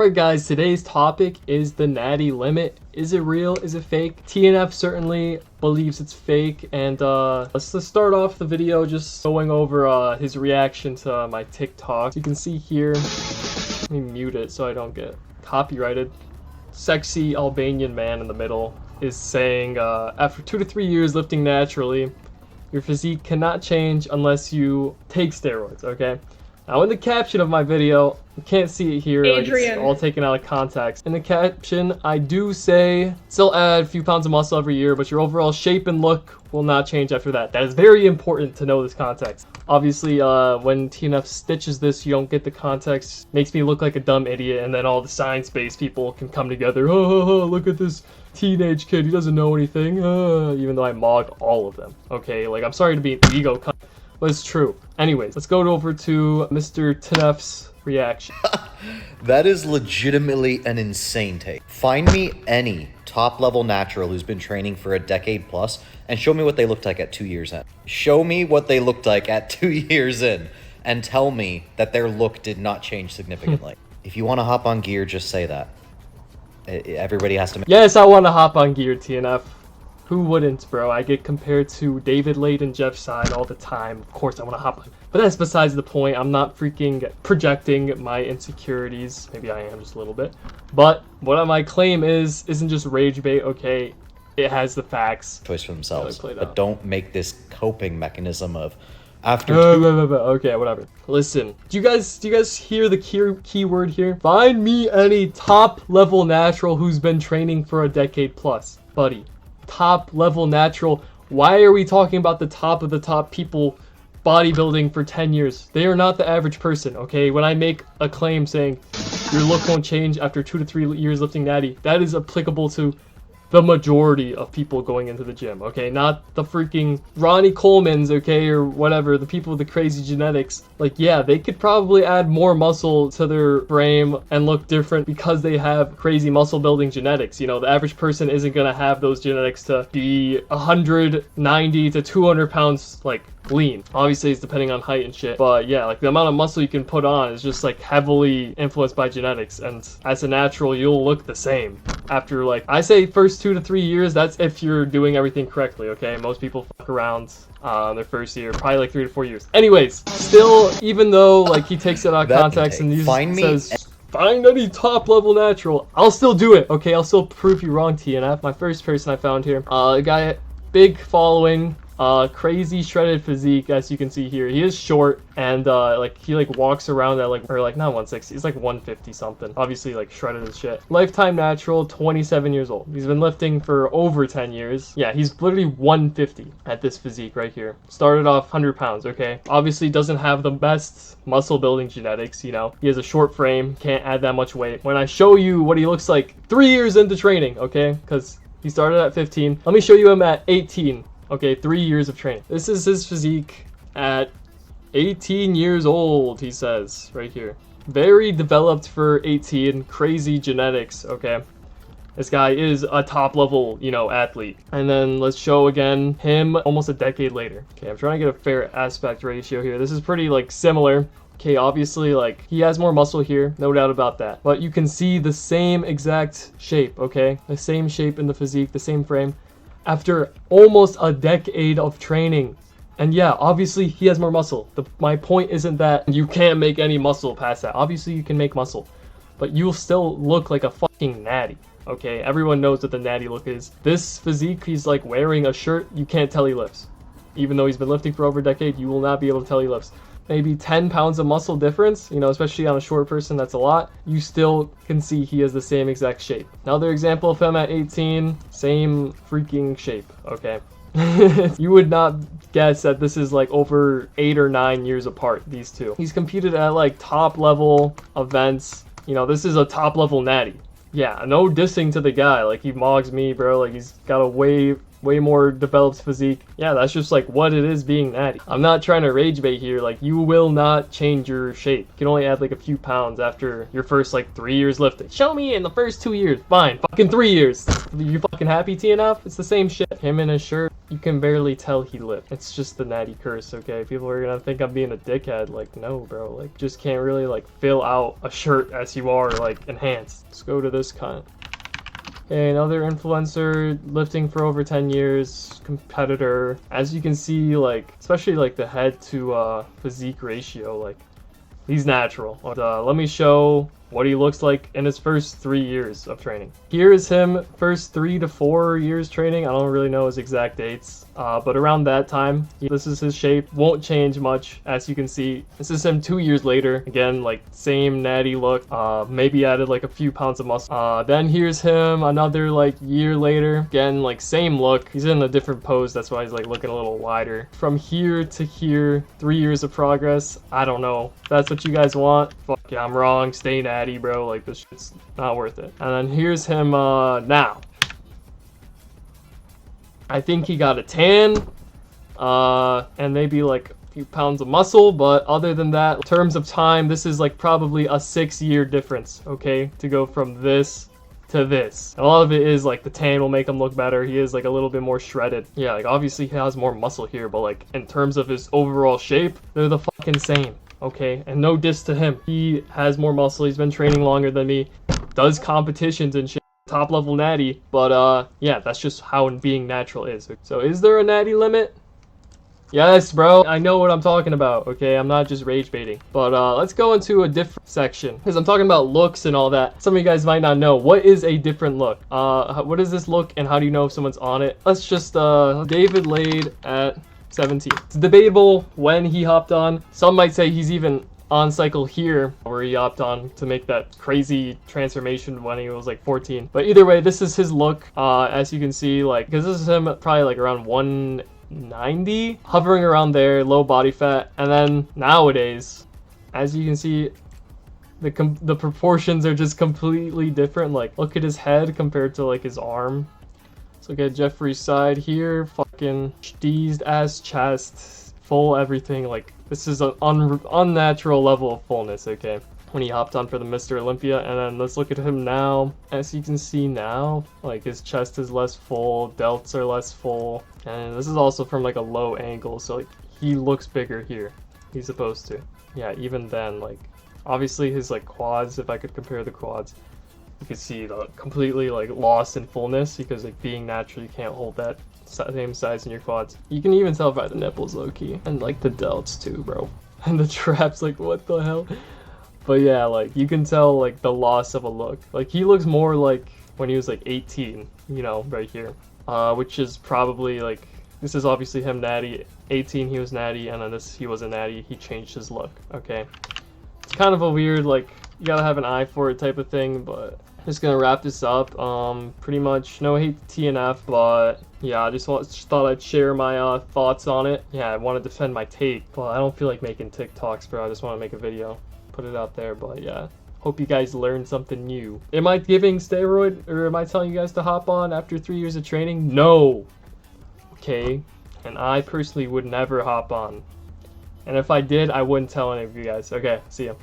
Alright guys, today's topic is the natty limit. Is it real? Is it fake? TNF certainly believes it's fake, and let's start off the video just going over his reaction to my TikTok. You can see here, let me mute it so I don't get copyrighted. Sexy Albanian man in the middle is saying, after 2 to 3 years lifting naturally, your physique cannot change unless you take steroids, okay? Now in the caption of my video, you can't see it here, like it's all taken out of context. In the caption, I do say, still add a few pounds of muscle every year, but your overall shape and look will not change after that. That is very important to know this context. Obviously, when TNF stitches this, you don't get the context. Makes me look like a dumb idiot, and then all the science-based people can come together. Oh, look at this teenage kid, he doesn't know anything. Even though I mocked all of them. Okay, like, I'm sorry to be an ego cunt, but it's true. Anyways, let's go over to Mr. TNF's reaction. That is legitimately an insane take. Find me any top-level natural who's been training for a decade plus and show me what they looked like at 2 years in. Show me what they looked like at 2 years in and tell me that their look did not change significantly. If you want to hop on gear, just say that. Everybody has to... Yes, I want to hop on gear, TNF. Who wouldn't, bro? I get compared to David Lade and Jeff Side all the time. Of course I want to hop on. But that's besides the point. I'm not freaking projecting my insecurities. Maybe I am just a little bit. But what my claim isn't just rage bait, okay? It has the facts. Choice for themselves. But don't make this coping mechanism of after okay, whatever. Listen, do you guys hear the keyword here? Find me any top level natural who's been training for a decade plus. Buddy. Top level natural. Why are we talking about the top of the top people bodybuilding for 10 years? They are not the average person, okay? When I make a claim saying your look won't change after 2 to 3 years lifting natty, that is applicable to the majority of people going into the gym, okay? Not the freaking Ronnie Coleman's, okay, or whatever, the people with the crazy genetics. Like, yeah, they could probably add more muscle to their frame and look different because they have crazy muscle building genetics. You know, the average person isn't gonna have those genetics to be 190 to 200 pounds, like, lean. Obviously, it's depending on height and shit, but yeah, like the amount of muscle you can put on is just like heavily influenced by genetics, and as a natural, you'll look the same after, like, I say first 2 to 3 years. That's if you're doing everything correctly, okay? Most people fuck around their first year, probably like 3 to 4 years. Anyways, still, even though like he takes it out of context and says find any top level natural, I'll still do it, okay? I'll still prove you wrong, TNF. My first person I found here, a guy, big following, crazy shredded physique, as you can see here. He is short, and like he like walks around at like, or like not 160, he's like 150 something, obviously like shredded as shit. Lifetime natural, 27 years old. He's been lifting for over 10 years. Yeah, he's literally 150 at this physique right here. Started off 100 pounds, okay? Obviously doesn't have the best muscle building genetics, you know. He has a short frame, can't add that much weight. When I show you what he looks like 3 years into training, okay, because he started at 15, let me show you him at 18. Okay, 3 years of training. This is his physique at 18 years old, he says, right here. Very developed for 18, crazy genetics, okay? This guy is a top level, you know, athlete. And then let's show again him almost a decade later. Okay, I'm trying to get a fair aspect ratio here. This is pretty, like, similar. Okay, obviously, like, he has more muscle here, no doubt about that. But you can see the same exact shape, okay? The same shape in the physique, the same frame, after almost a decade of training. And yeah, obviously he has more muscle. My point isn't that you can't make any muscle past that. Obviously you can make muscle, but you'll still look like a fucking natty, okay? Everyone knows what the natty look is. This physique, he's like wearing a shirt, you can't tell he lifts. Even though he's been lifting for over a decade, you will not be able to tell he lifts. Maybe 10 pounds of muscle difference, you know, especially on a short person, that's a lot. You still can see he has the same exact shape. Another example of him at 18, same freaking shape, okay? You would not guess that this is like over 8 or 9 years apart, these two. He's competed at like top level events. You know, this is a top level natty. Yeah, no dissing to the guy, like he mogs me, bro, like he's got a way more developed physique. Yeah, that's just like what it is being natty. I'm not trying to rage bait here. Like, you will not change your shape. You can only add like a few pounds after your first like 3 years lifting. Show me in the first 2 years. Fine, fucking 3 years. You fucking happy, TNF? It's the same shit. Him in his shirt, you can barely tell he lived. It's just the Natty curse, okay? People are gonna think I'm being a dickhead. Like, no, bro. Like, just can't really, like, fill out a shirt as you are, like, enhanced. Let's go to this cunt. Okay, another influencer, lifting for over 10 years, competitor. As you can see, like, especially, like, the head to physique ratio, like, he's natural. Let me show what he looks like in his first 3 years of training. Here is him first 3 to 4 years training. I don't really know his exact dates, but around that time, this is his shape. Won't change much, as you can see. This is him 2 years later. Again, like same natty look, maybe added like a few pounds of muscle. Then here's him another like year later. Again, like same look. He's in a different pose. That's why he's like looking a little wider. From here to here, 3 years of progress. I don't know. That's what you guys want. Fuck yeah, I'm wrong. Stay natty, bro. Like, this shit's not worth it. And then here's him now. I think he got a tan and maybe like a few pounds of muscle, but other than that, in terms of time, this is like probably a 6-year difference, okay, to go from this to this. And a lot of it is like the tan will make him look better. He is like a little bit more shredded. Yeah, like obviously he has more muscle here, but like in terms of his overall shape, they're the fucking same. Okay, and no diss to him. He has more muscle. He's been training longer than me. Does competitions and shit. Top level natty. But yeah, that's just how being natural is. So is there a natty limit? Yes, bro. I know what I'm talking about. Okay, I'm not just rage baiting. But let's go into a different section, because I'm talking about looks and all that. Some of you guys might not know. What is a different look? What is this look, and how do you know if someone's on it? Let's just David Lade at 17. It's debatable when he hopped on. Some might say he's even on cycle here where he hopped on to make that crazy transformation when he was like 14. But either way, this is his look. As you can see, like, because this is him probably like around 190, hovering around there, low body fat. And then nowadays, as you can see, the proportions are just completely different. Like, look at his head compared to like his arm. Let's look at Jeffrey's side here. Fucking steezed ass chest, full everything. Like, this is an unnatural level of fullness, okay? When he hopped on for the Mr. Olympia. And then let's look at him now. As you can see now, like, his chest is less full, delts are less full. And this is also from like a low angle, so like he looks bigger here. He's supposed to. Yeah, even then, like, obviously his like quads, if I could compare the quads, you can see the completely like lost in fullness, because like being natural, you can't hold that same size in your quads. You can even tell by the nipples, low-key, and like the delts too, bro. And the traps, like, what the hell? But yeah, like, you can tell like the loss of a look. Like, he looks more like when he was like 18, you know, right here, which is probably like, this is obviously him natty. 18 he was natty, and then this he was a natty. He changed his look. Okay, it's kind of a weird, like, you gotta have an eye for it type of thing. But just gonna wrap this up. Pretty much no hate to TNF, but yeah, I just thought I'd share my thoughts on it. Yeah, I want to defend my take, but I don't feel like making TikToks, bro. I just want to make a video, put it out there. But yeah, hope you guys learned something new. Am I giving steroid, or am I telling you guys to hop on after 3 years of training? No. Okay, and I personally would never hop on, and if I did, I wouldn't tell any of you guys. Okay, see ya.